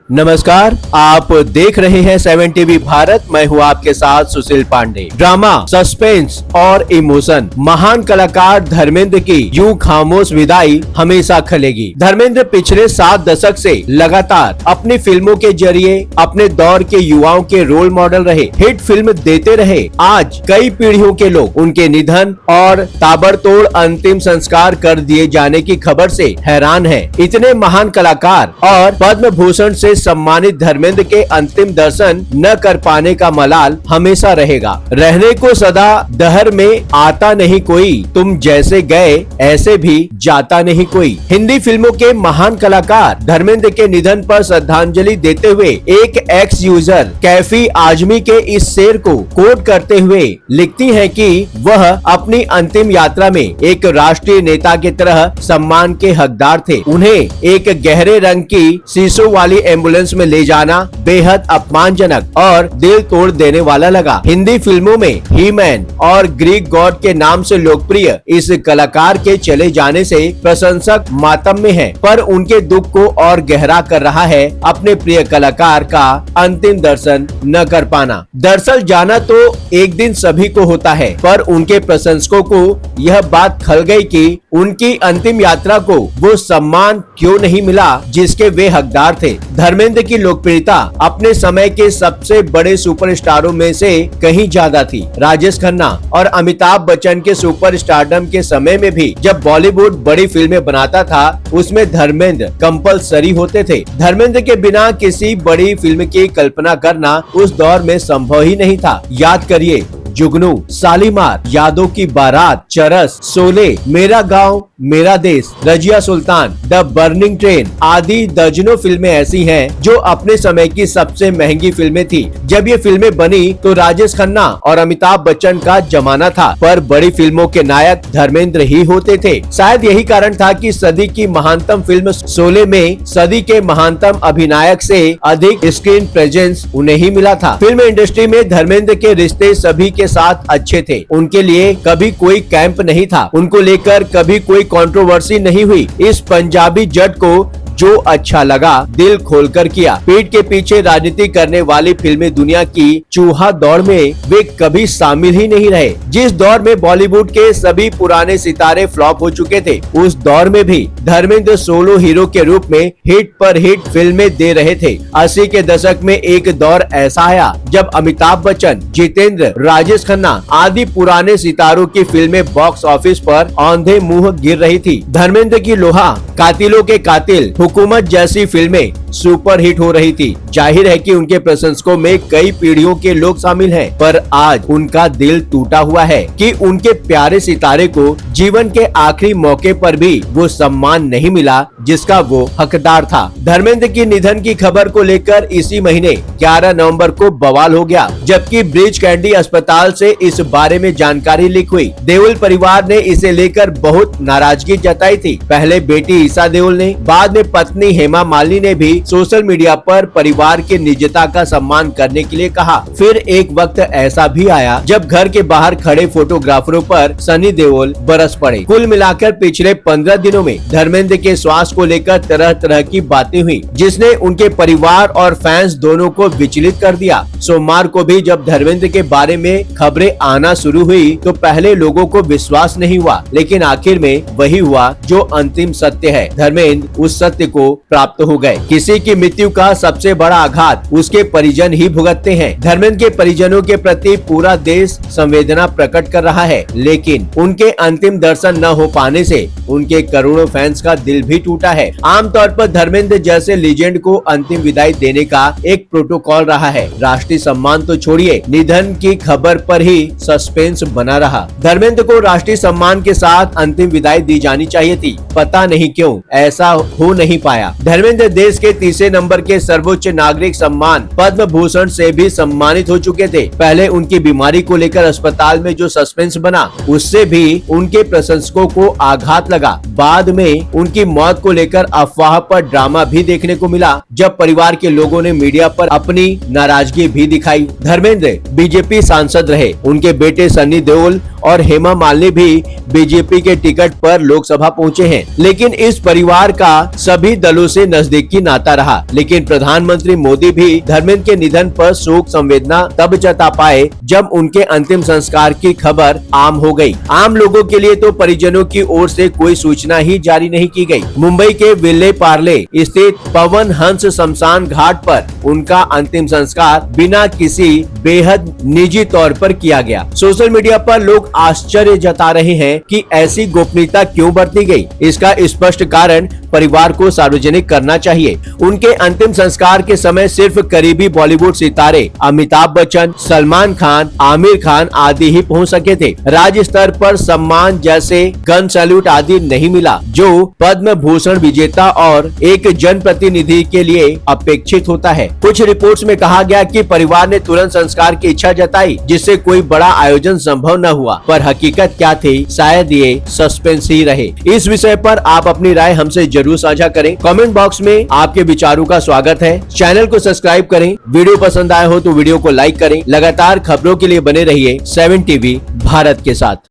नमस्कार, आप देख रहे हैं 7 टीवी भारत। मैं हूं आपके साथ सुशील पांडे। ड्रामा, सस्पेंस और इमोशन, महान कलाकार धर्मेंद्र की यूं खामोश विदाई हमेशा खलेगी। धर्मेंद्र पिछले 7 दशक से लगातार अपनी फिल्मों के जरिए अपने दौर के युवाओं के रोल मॉडल रहे, हिट फिल्म देते रहे। आज कई पीढ़ियों के लोग उनके निधन और ताबड़तोड़ अंतिम संस्कार कर दिए जाने की खबर से हैरान हैं। इतने महान कलाकार और पद्म भूषण से सम्मानित धर्मेंद्र के अंतिम दर्शन न कर पाने का मलाल हमेशा रहेगा। रहने को सदा दहर में आता नहीं कोई, तुम जैसे गए ऐसे भी जाता नहीं कोई। हिंदी फिल्मों के महान कलाकार धर्मेंद्र के निधन पर श्रद्धांजलि देते हुए एक एक्स यूजर कैफी आजमी के इस शेर को कोट करते हुए लिखती है कि वह अपनी अंतिम यात्रा में एक राष्ट्रीय नेता की तरह सम्मान के हकदार थे। उन्हें एक गहरे रंग की शीशों वाली एम्बुलेंस में ले जाना बेहद अपमानजनक और दिल तोड़ देने वाला लगा। हिंदी फिल्मों में ही मैन और ग्रीक गॉड के नाम से लोकप्रिय इस कलाकार के चले जाने से प्रशंसक मातम में हैं, पर उनके दुख को और गहरा कर रहा है अपने प्रिय कलाकार का अंतिम दर्शन न कर पाना। दरअसल जाना तो एक दिन सभी को होता है, पर उनके प्रशंसकों को यह बात खल गई कि उनकी अंतिम यात्रा को वो सम्मान क्यों नहीं मिला जिसके वे हकदार थे। धर्मेंद्र की लोकप्रियता अपने समय के सबसे बड़े सुपरस्टारों में से कहीं ज्यादा थी। राजेश खन्ना और अमिताभ बच्चन के सुपर स्टारडम के समय में भी जब बॉलीवुड बड़ी फिल्में बनाता था, उसमें धर्मेंद्र कंपलसरी होते थे। धर्मेंद्र के बिना किसी बड़ी फिल्म की कल्पना करना उस दौर में संभव ही नहीं था। याद करिए, जुगनू, शालीमार, यादों की बारात, चरस, शोले, मेरा गांव मेरा देश, Razia Sultan, the burning train आदि दर्जनों फिल्में ऐसी हैं जो अपने समय की सबसे महंगी फिल्में थी। जब ये फिल्में बनी तो राजेश खन्ना और अमिताभ बच्चन का जमाना था, पर बड़ी फिल्मों के नायक धर्मेंद्र ही होते थे। शायद यही कारण था कि सदी की महानतम फिल्म शोले में सदी के महानतम अभिनायक से अधिक स्क्रीन प्रेजेंस उन्हें ही मिला था। फिल्म इंडस्ट्री में धर्मेंद्र के रिश्ते सभी के साथ अच्छे थे। उनके लिए कभी कोई कैंप नहीं था, उनको लेकर कभी कोई कंट्रोवर्सी नहीं हुई। इस पंजाबी जट को जो अच्छा लगा दिल खोलकर किया। पीठ के पीछे राजनीति करने वाली फिल्मी दुनिया की चूहा दौड़ में वे कभी शामिल ही नहीं रहे। जिस दौर में बॉलीवुड के सभी पुराने सितारे फ्लॉप हो चुके थे, उस दौर में भी धर्मेंद्र सोलो हीरो के रूप में हिट पर हिट फिल्में दे रहे थे। 80 के दशक में एक दौर ऐसा आया जब अमिताभ बच्चन, जितेंद्र, राजेश खन्ना आदि पुराने सितारों की फिल्में बॉक्स ऑफिस पर औंधे मुंह गिर रही थी। धर्मेंद्र की लोहा, कातिलों के कातिल, हुकूमत जैसी फिल्में सुपर हिट हो रही थी। जाहिर है कि उनके प्रशंसकों में कई पीढ़ियों के लोग शामिल हैं, पर आज उनका दिल टूटा हुआ है कि उनके प्यारे सितारे को जीवन के आखिरी मौके पर भी वो सम्मान नहीं मिला जिसका वो हकदार था। धर्मेंद्र की निधन की खबर को लेकर इसी महीने 11 नवंबर को बवाल हो गया, जबकि ब्रिज कैंडी अस्पताल से इस बारे में जानकारी लीक हुई। देओल परिवार ने इसे लेकर बहुत नाराजगी जताई थी। पहले बेटी ईशा देओल ने, बाद में पत्नी हेमा मालिनी ने भी सोशल मीडिया पर परिवार के निजता का सम्मान करने के लिए कहा। फिर एक वक्त ऐसा भी आया जब घर के बाहर खड़े फोटोग्राफरों पर सनी देओल बरस पड़े। कुल मिलाकर पिछले 15 दिनों में धर्मेंद्र के स्वास्थ्य को लेकर तरह तरह की बातें हुई, जिसने उनके परिवार और फैंस दोनों को विचलित कर दिया। सोमवार को भी जब धर्मेंद्र के बारे में खबरें आना शुरू हुई तो पहले लोगों को विश्वास नहीं हुआ, लेकिन आखिर में वही हुआ जो अंतिम सत्य है। धर्मेंद्र उस सत्य को प्राप्त हो गए। किसी की मृत्यु का सबसे बड़ा आघात उसके परिजन ही भुगतते हैं। धर्मेंद्र के परिजनों के प्रति पूरा देश संवेदना प्रकट कर रहा है, लेकिन उनके अंतिम दर्शन न हो पाने से उनके करोड़ों फैंस का दिल भी टूटा है। आमतौर पर धर्मेंद्र जैसे लीजेंड को अंतिम विदाई देने का एक प्रोटोकॉल रहा है। राष्ट्रीय सम्मान तो छोड़िए, निधन की खबर पर ही सस्पेंस बना रहा। धर्मेंद्र को राष्ट्रीय सम्मान के साथ अंतिम विदाई दी जानी चाहिए थी, पता नहीं क्यों ऐसा हो नहीं पाया। धर्मेंद्र देश के तीसरे नंबर के सर्वोच्च नागरिक सम्मान पद्म भूषण से भी सम्मानित हो चुके थे। पहले उनकी बीमारी को लेकर अस्पताल में जो सस्पेंस बना, उससे भी उनके प्रशंसकों को आघात लगा। बाद में उनकी मौत को लेकर अफवाह पर ड्रामा भी देखने को मिला, जब परिवार के लोगों ने मीडिया पर अपनी नाराजगी भी दिखाई। धर्मेंद्र बीजेपी सांसद रहे। उनके बेटे सनी देओल और हेमा मालिनी भी बीजेपी के टिकट पर लोकसभा पहुंचे हैं, लेकिन इस परिवार का सभी सभी दलों से नजदीकी नाता रहा, लेकिन प्रधानमंत्री मोदी भी धर्मेंद्र के निधन पर शोक संवेदना तब जता पाए जब उनके अंतिम संस्कार की खबर आम हो गई। आम लोगों के लिए तो परिजनों की ओर से कोई सूचना ही जारी नहीं की गई। मुंबई के विले पार्ले स्थित पवन हंस शमशान घाट पर उनका अंतिम संस्कार बिना किसी बेहद निजी तौर पर किया गया। सोशल मीडिया पर लोग आश्चर्य जता रहे हैं कि ऐसी गोपनीयता क्यों बरती गई। इसका स्पष्ट कारण परिवार को सार्वजनिक करना चाहिए। उनके अंतिम संस्कार के समय सिर्फ करीबी बॉलीवुड सितारे अमिताभ बच्चन, सलमान खान, आमिर खान आदि ही पहुंच सके थे। राज्य स्तर पर सम्मान जैसे गन सैल्यूट आदि नहीं मिला, जो पद्म भूषण विजेता और एक जनप्रतिनिधि के लिए अपेक्षित होता है। कुछ रिपोर्ट्स में कहा गया कि परिवार ने तुरंत संस्कार की इच्छा जताई, जिससे कोई बड़ा आयोजन संभव न हुआ, पर हकीकत क्या थी शायद ये सस्पेंस ही रहे। इस विषय पर आप अपनी राय हमसे जरूर साझा करें। कमेंट बॉक्स में आपके विचारों का स्वागत है। चैनल को सब्सक्राइब करें। वीडियो पसंद आए हो तो वीडियो को लाइक करें। लगातार खबरों के लिए बने रहिए 7 टीवी भारत के साथ।